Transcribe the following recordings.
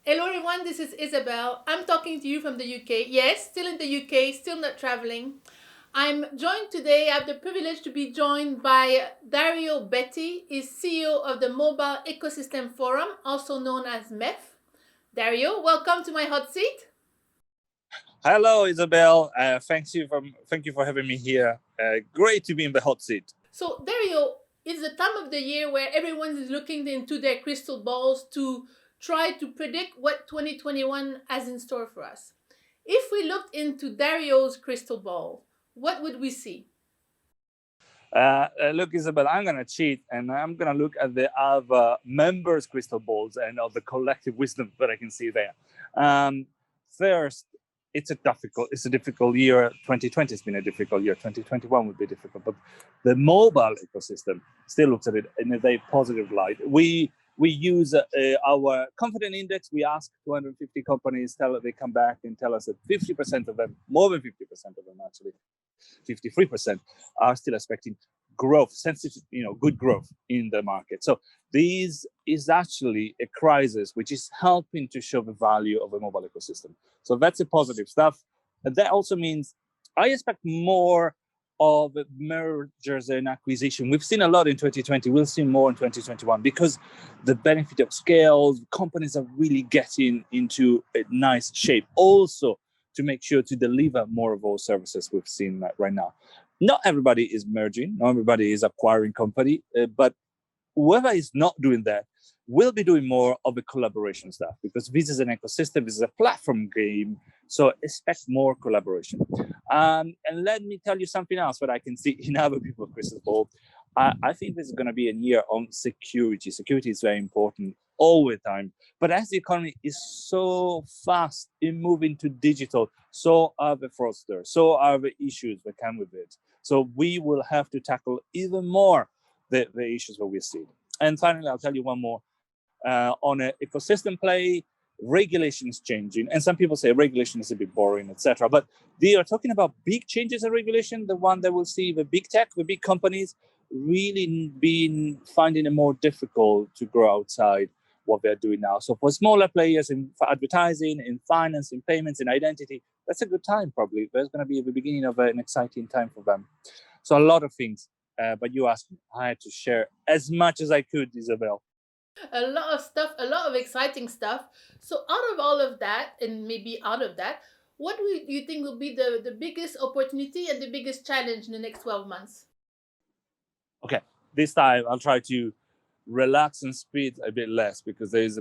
Hello everyone, this is Isabel. I'm talking to you from the UK. Yes, still in the UK, still not traveling. I'm joined today, I have the privilege to be joined by Dario Betti, is CEO of the Mobile Ecosystem Forum, also known as MEF. Dario, welcome to my hot seat. Hello, Isabel. Thank you for having me here. Great to be in the hot seat. So, Dario, it's the time of the year where everyone is looking into their crystal balls to try to predict what 2021 has in store for us. If we looked into Dario's crystal ball, what would we see? Look, Isabel, I'm gonna cheat and I'm gonna look at the other members' crystal balls and of the collective wisdom that I can see there. First, it's a difficult year. 2020 has been a difficult year. 2021 would be difficult, but the mobile ecosystem still looks at it in a very positive light. We use our confidence index. We ask 250 companies, they come back and tell us that 50% of them, more than 50% of them actually, 53% are still expecting growth, sensitive, good growth in the market. So this is actually a crisis which is helping to show the value of a mobile ecosystem. So that's a positive stuff. And that also means I expect more of mergers and acquisition. We've seen a lot in 2020. We'll see more in 2021 because the benefit of scale, companies are really getting into a nice shape. Also, to make sure to deliver more of those services we've seen right now. Not everybody is merging, not everybody is acquiring company, but whoever is not doing that will be doing more of the collaboration stuff because this is an ecosystem, this is a platform game, so expect more collaboration. And let me tell you something else that I can see in other people's crystal ball. I think this is going to be a year on security. Security is very important all the time. But as the economy is so fast in moving to digital, so are the fraudsters, so are the issues that come with it. So we will have to tackle even more the issues that we see. And finally, I'll tell you one more. On an ecosystem play, regulation is changing. And some people say regulation is a bit boring, etc. But they are talking about big changes in regulation, the one that will see the big tech, the big companies really finding it more difficult to grow outside what they're doing now. So for smaller players in advertising, in finance, in payments, in identity, that's a good time probably. There's going to be the beginning of an exciting time for them. So a lot of things. But you asked me, I had to share as much as I could, Isabel. A lot of stuff, a lot of exciting stuff. So, out of all of that, and maybe out of that, what do you think will be the biggest opportunity and the biggest challenge in the next 12 months? Okay, this time I'll try to relax and speed a bit less because there is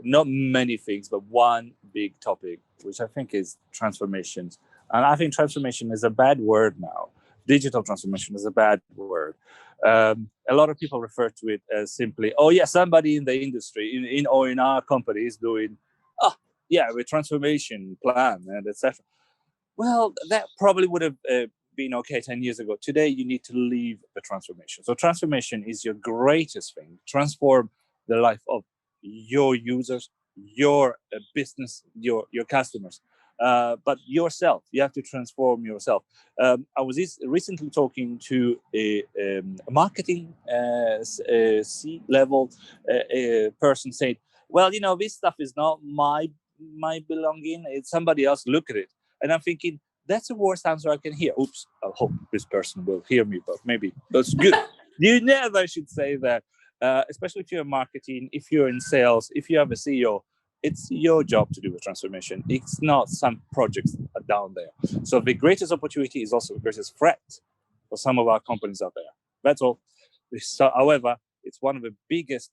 not many things, but one big topic, which I think is transformations. And I think transformation is a bad word now. Digital transformation is a bad word. A lot of people refer to it as simply, oh yeah, somebody in the industry, in our company is doing, oh yeah, with transformation plan and etc. Well, that probably would have been okay 10 years ago. Today, you need to leave the transformation. So transformation is your greatest thing. Transform the life of your users, your business, your customers. But yourself, you have to transform yourself. I was recently talking to a marketing C-level person saying, well, this stuff is not my belonging. It's somebody else. Look at it. And I'm thinking, that's the worst answer I can hear. Oops, I hope this person will hear me, but maybe that's good. You never should say that, especially if you're in marketing, if you're in sales, if you have a CEO, it's your job to do a transformation. It's not some projects down there. So the greatest opportunity is also the greatest threat for some of our companies out there. That's all. So, however, it's one of the biggest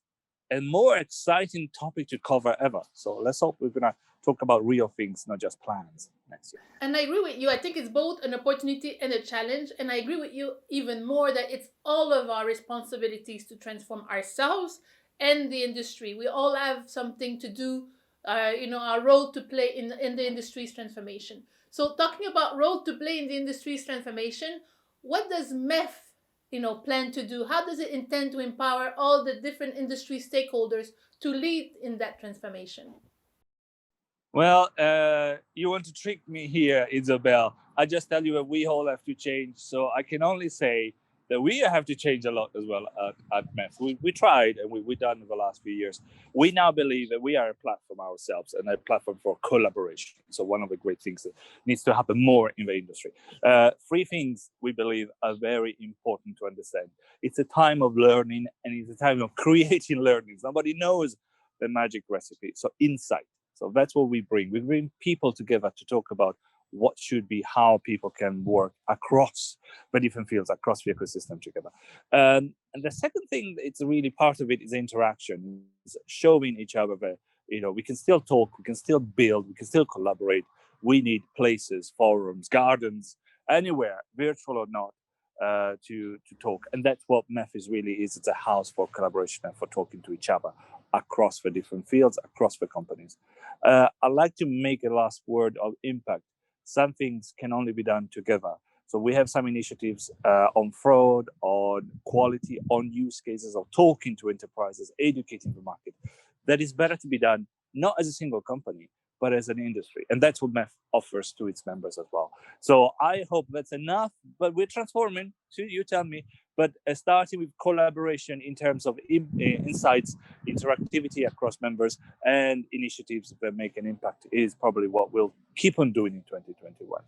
and more exciting topic to cover ever. So let's hope we're going to talk about real things, not just plans next year. And I agree with you. I think it's both an opportunity and a challenge. And I agree with you even more that it's all of our responsibilities to transform ourselves and the industry. We all have something to do, our role to play in the industry's transformation. So, talking about role to play in the industry's transformation, what does MEF, plan to do? How does it intend to empower all the different industry stakeholders to lead in that transformation? Well, you want to trick me here, Isabel. I just tell you that we all have to change. So I can only say that we have to change a lot as well at MEF. We tried and we done in the last few years. We now believe that we are a platform ourselves and a platform for collaboration. So one of the great things that needs to happen more in the industry. Three things we believe are very important to understand. It's a time of learning and it's a time of creating learnings. Nobody knows the magic recipe. So insight. So that's what we bring. We bring people together to talk about what should be, how people can work across the different fields, across the ecosystem together. And the second thing, it's really part of it, is interaction, is showing each other that, we can still talk, we can still build, we can still collaborate. We need places, forums, gardens, anywhere, virtual or not, to talk. And that's what MEF is really is. It's a house for collaboration and for talking to each other across the different fields, across the companies. I'd like to make a last word of impact. Some things can only be done together. So we have some initiatives on fraud, on quality, on use cases of talking to enterprises, educating the market. That is better to be done not as a single company, but as an industry. And that's what MEF offers to its members as well. So I hope that's enough, but we're transforming, so you tell me, but starting with collaboration in terms of insights, interactivity across members, and initiatives that make an impact is probably what we'll keep on doing in 2021.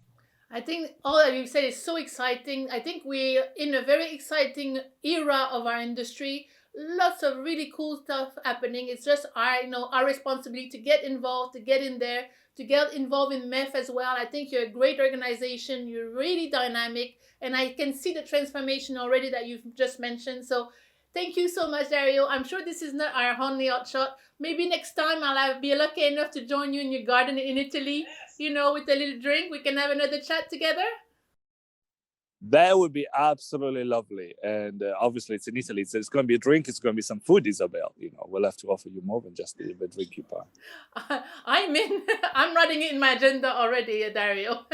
I think all that you've said is so exciting. I think we're in a very exciting era of our industry. Lots of really cool stuff happening. It's just our responsibility to get involved, to get in there, to get involved in MEF as well. I think you're a great organization. You're really dynamic, and I can see the transformation already that you've just mentioned. So thank you so much, Dario. I'm sure this is not our only hot shot. Maybe next time be lucky enough to join you in your garden in Italy, with a little drink. We can have another chat together. That would be absolutely lovely. And obviously, it's in Italy. So it's going to be a drink. It's going to be some food, Isabel. We'll have to offer you more than just the drink you buy. I'm in. I'm writing it in my agenda already, Dario.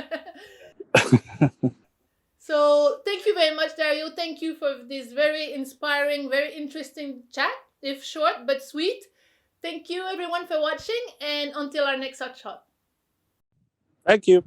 So thank you very much, Dario. Thank you for this very inspiring, very interesting chat, if short but sweet. Thank you, everyone, for watching, and until our next hot shot. Thank you.